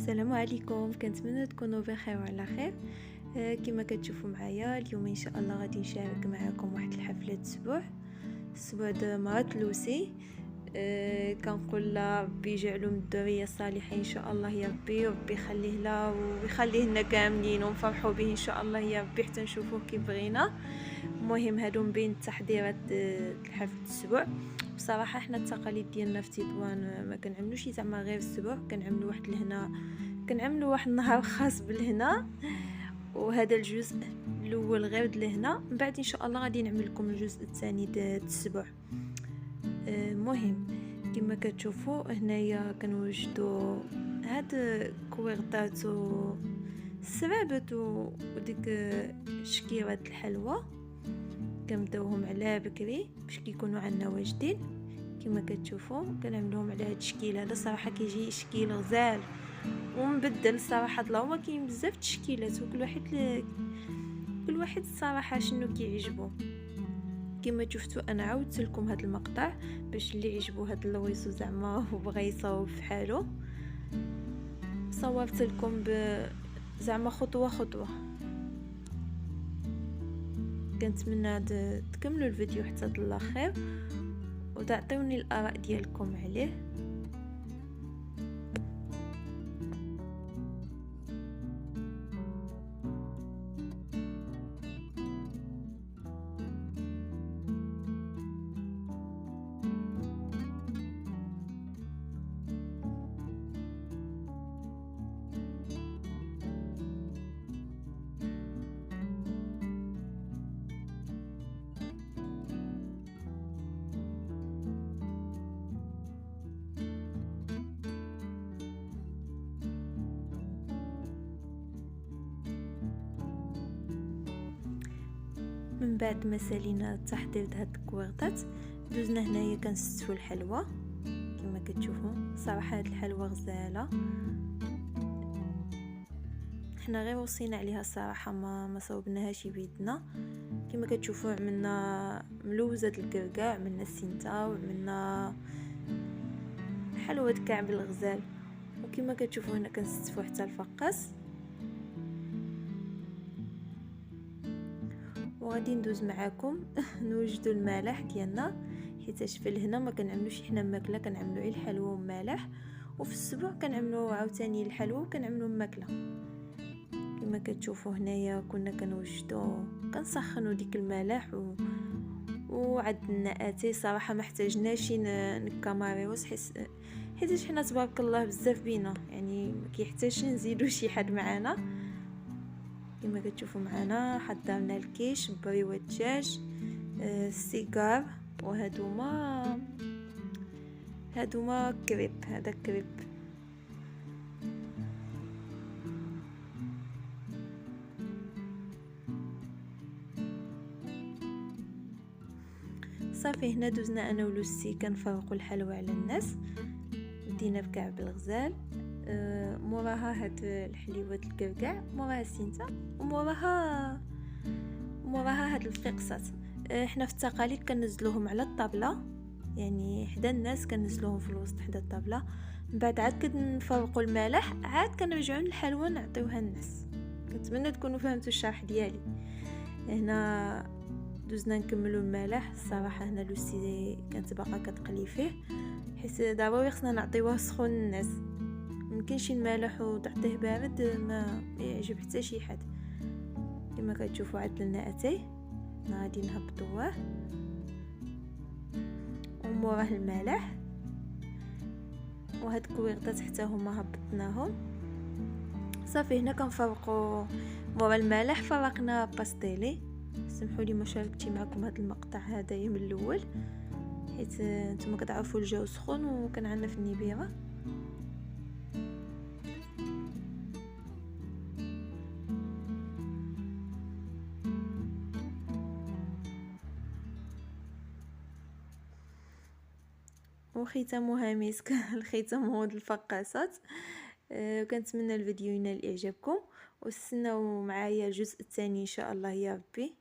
السلام عليكم، كنتمنى تكونوا بخير وعلى خير. كما كتشوفوا معايا اليوم ان شاء الله غادي نشارك معكم واحد الحفله الاسبوع د مرات لوسي. كنقول لها ربي يجعلو من الذريه الصالحه ان شاء الله يا ربي، وربي يخليه لها ويخليه لنا كاملين ونفرحوا به ان شاء الله يا ربي حتى نشوفوه كي بغينا. المهم هادو من بين التحضيرات لحفله الاسبوع. بصراحه احنا التقاليد ديالنا في تطوان ما كنعملوش زعما غير الاسبوع، كنعملوا واحد الهنا، كنعملوا واحد النهار خاص بالهنا، وهذا الجزء الاول غير الهنا. من بعد ان شاء الله غادي نعمل لكم الجزء الثاني د الاسبوع. المهم كما كتشوفوا هنايا كنوجدوا هاد كويغطات السرابت وديك شكيرات الحلوى، كنبداوهم على بكري باش كيكونوا عندنا واجدين. كما كتشوفوا كنعملوهم على هاد الشكل هذا، صراحه كيجي شكل غزال ومبدل صراحه. اللهم كاين بزاف التشكيلات وكل واحد الصراحه شنو كيعجبو. كما شفتوا انا عاودت لكم هذا المقطع باش اللي يعجبو هذا اللويصو زعما وبغى يصاوب فحالو، صورت لكم زعما خطوه خطوه. كنتمنى تكملوا الفيديو حتى للاخر وتعطيوني الاراء ديالكم عليه. من بعد ما سالينا التحضير هاد الكويغطات دوزنا هنايا كنستفوا الحلوى. كما كتشوفوا صراحه هاد الحلوى غزاله، حنا غير وصينا عليها الصراحه ما صوبناهاش بيدنا. كما كتشوفوا عملنا ملوزه الكركاع، عملنا السنتا، وعملنا حلوى كعب الغزال. وكما كتشوفوا هنا كنستفوا حتى الفقاس. وغادي ندوز معاكم نوجدوا الملاح ديالنا، حيتاش في الهنا ما كنعملوش حنا ماكله، كنعملوا غير الحلوى والملاح، وفي السبوع كنعملوا عاوتاني الحلوى وكنعملوا ماكله. كما كتشوفوا هنايا كنا كنوجدوا كنسخنوا ديك الملاح وعندنا اتاي صراحه ما احتاجناش نكاماريو حيتاش حنا تبارك الله بزاف بينا، يعني ما كيحتاجش نزيدوا شي حد معنا. كما كتشوفوا معنا حضرنا الكيش بري والدجاج، السيجار، وهادوما كريب. هذا كريب. صافي هنا دوزنا انا ولوسي كنفرقوا الحلوى على الناس. بدينا بكعب الغزال، موراها هاد الحليوه الكركاع، موراها السنتا، وموراها هاد الفقيقسات. احنا في التقاليد كننزلوهم على الطابله، يعني حدا الناس كننزلوهم في الوسط حدا الطابله. من بعد عاد كنفرقوا الملاح، عاد كنرجعوا الحلوى نعطيوها الناس. كنتمنى تكونوا فهمتوا الشرح ديالي. هنا دوزنا نكملوا الملاح. الصراحه هنا لوسي كانت باقا كتقلي فيه، حيت ضروري خصنا نعطيوه سخون للناس. ممكنش المالح وتعطيه بارد ما يعجب حتى شي حد. كما كتشوفوا عدلنا اتاي غادي نهبطوه، وموراه المالح، وهاد الكويغطات حتى هما هبطناهم. صافي هنا كنفرقوا مورا المالح فرقنا باستيلي. سمحوا لي ما شاركتي معكم هذا المقطع هذايا من الاول، حيت نتوما كتعرفوا الجو سخون وكان عندنا في النبيره. وختامها مسك. الختام هو الفقاصات. وكنتمنى الفيديو ينال اعجابكم، واستناو معايا الجزء الثاني ان شاء الله يا ربي.